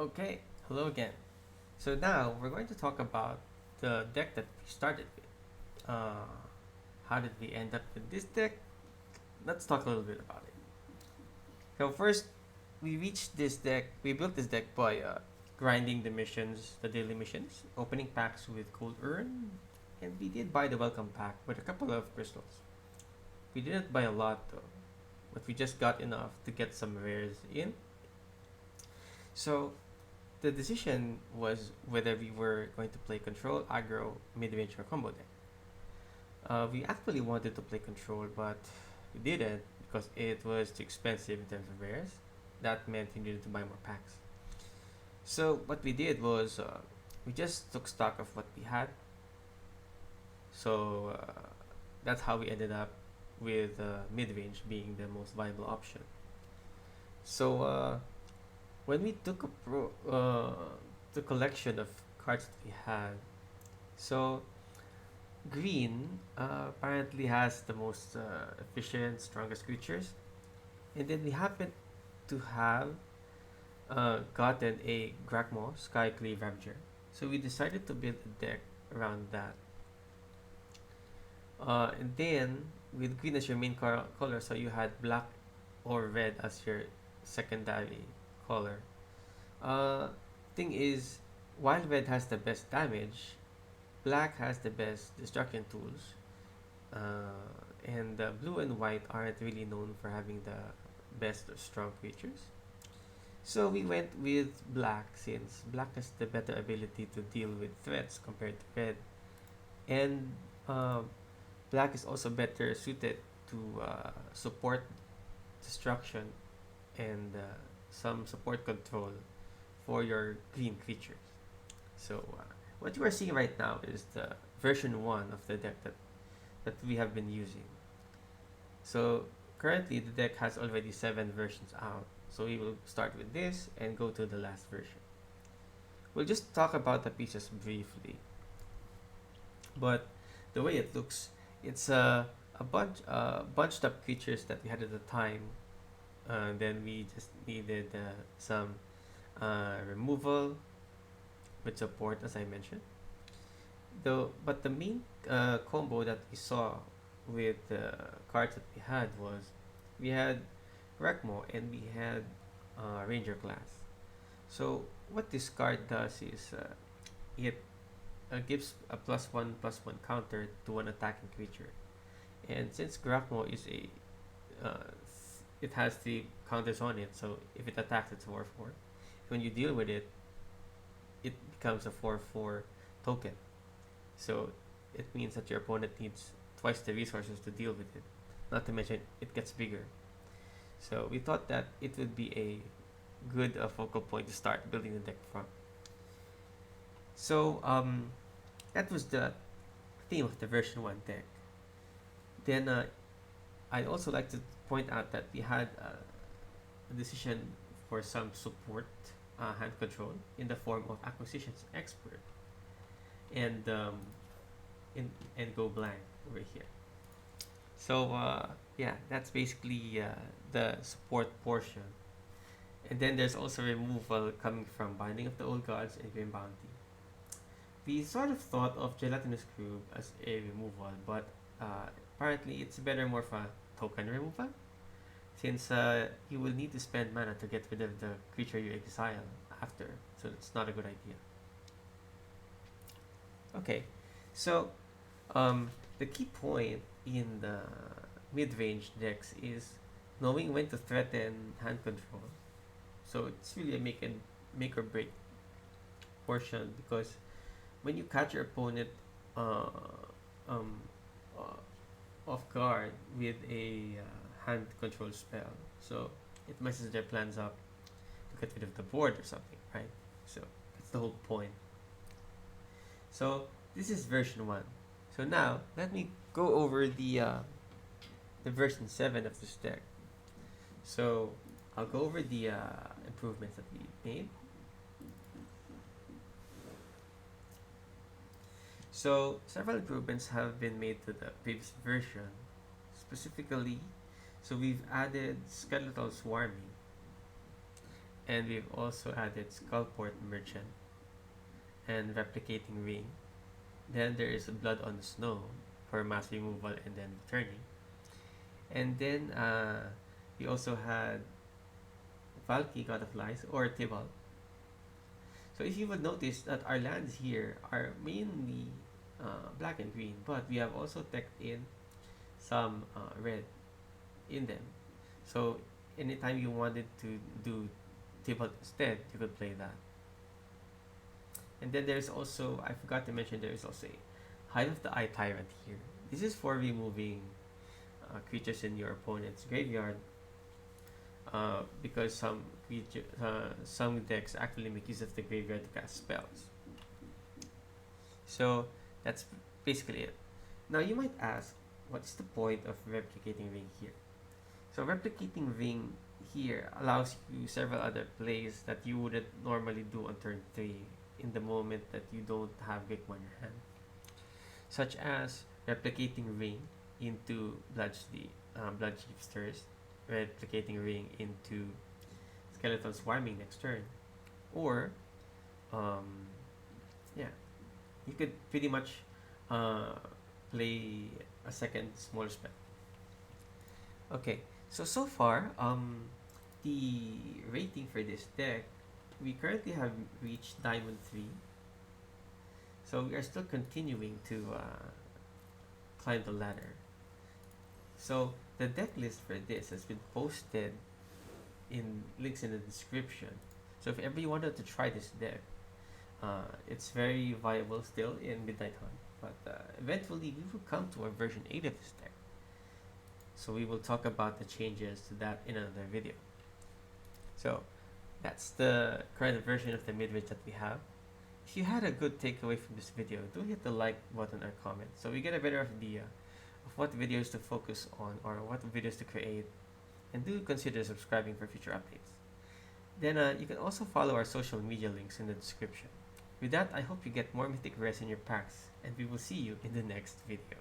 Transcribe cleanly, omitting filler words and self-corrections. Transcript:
Okay, hello again. So now we're going to talk about the deck that we started with. How did we end up with this deck? Let's talk a little bit about it. So first, we reached this deck. We built this deck by grinding the missions, the daily missions, opening packs with gold urn, and we did buy the welcome pack with a couple of crystals. We didn't buy a lot though, but we just got enough to get some rares in. So the decision was whether we were going to play control, aggro, midrange, or combo deck. We actually wanted to play control, but we didn't because it was too expensive in terms of rares. That meant we needed to buy more packs. So what we did was we just took stock of what we had. So that's how we ended up with midrange being the most viable option. So when we took the collection of cards that we had, so green apparently has the most efficient, strongest creatures, and then we happen to have gotten a Grakmaw, Skyclave, Ravager. So we decided to build a deck around that. And then with green as your main color, so you had black or red as your secondary color. Uh, Thing is, while red has the best damage, black has the best destruction tools, and blue and white aren't really known for having the best or strong creatures. So we went with black since black has the better ability to deal with threats compared to red, and uh, black is also better suited to support destruction and some support control for your green creatures. So what you are seeing right now is the version 1 of the deck that we have been using. So currently the deck has already 7 versions out. So we will start with this and go to the last version. We'll just talk about the pieces briefly. But the way it looks, it's a bunched up creatures that we had at the time. Then we just needed some removal with support, as I mentioned. Though, but the main combo that we saw with the cards that we had was we had Grakmaw and we had Ranger class. So what this card does is it gives a +1/+1 counter to an attacking creature. And since Grakmaw is it has the counters on it, so if it attacks, it's 4/4. When you deal with it, it becomes a 4/4 token. So it means that your opponent needs twice the resources to deal with it. Not to mention, it gets bigger. So we thought that it would be a good focal point to start building the deck from. So that was the theme of the version 1 deck. Then I'd also like to point out that we had a decision for some support hand control in the form of Acquisitions Expert and and go blank over here. So yeah, that's basically the support portion. And then there's also removal coming from Binding of the Old Gods and Grim Bounty. We sort of thought of Gelatinous Cube as a removal, but apparently it's better more for token removal, since you will need to spend mana to get rid of the creature you exile after, so it's not a good idea. Okay, so the key point in the mid-range decks is knowing when to threaten hand control. So it's really a make or break portion, because when you catch your opponent uh, um, off guard with a hand control spell, so it messes their plans up to get rid of the board or something, right? So that's the whole point. So this is version 1. So now let me go over the version 7 of this deck. So I'll go over the improvements that we made. So several improvements have been made to the previous version. Specifically, so we've added Skeletal Swarming, And we've also added Skullport Merchant and Replicating Ring. Then there is Blood on the Snow for mass removal and then returning. And then we also had Valki, God of Lies, or Tibalt. So if you would notice that our lands here are mainly black and green, but we have also teched in some red in them. So anytime you wanted to do Tibalt instead, you could play that. And then there's also, I forgot to mention, there is also a Hive of the Eye Tyrant here. This is for removing creatures in your opponent's graveyard, because some decks actually make use of the graveyard to cast spells. So that's basically it. Now you might ask, what's the point of Replicating Ring here? So Replicating Ring here allows you several other plays that you wouldn't normally do on turn 3 in the moment that you don't have Grakmaw in your hand, such as Replicating Ring into Bloodchief's Thirst, Replicating Ring into Skeletal Swarming next turn, or yeah, you could pretty much play a second small spell. Okay, so far the rating for this deck, we currently have reached Diamond 3. So we are still continuing to climb the ladder. So the deck list for this has been posted in links in the description. So if ever you wanted to try this deck, it's very viable still in Midnight Hunt. But eventually we will come to a version 8 of this deck. So we will talk about the changes to that in another video. So that's the current version of the midrange that we have. If you had a good takeaway from this video, do hit the like button or comment so we get a better idea of what videos to focus on or what videos to create, and do consider subscribing for future updates. Then you can also follow our social media links in the description. With that, I hope you get more mythic rares in your packs, and we will see you in the next video.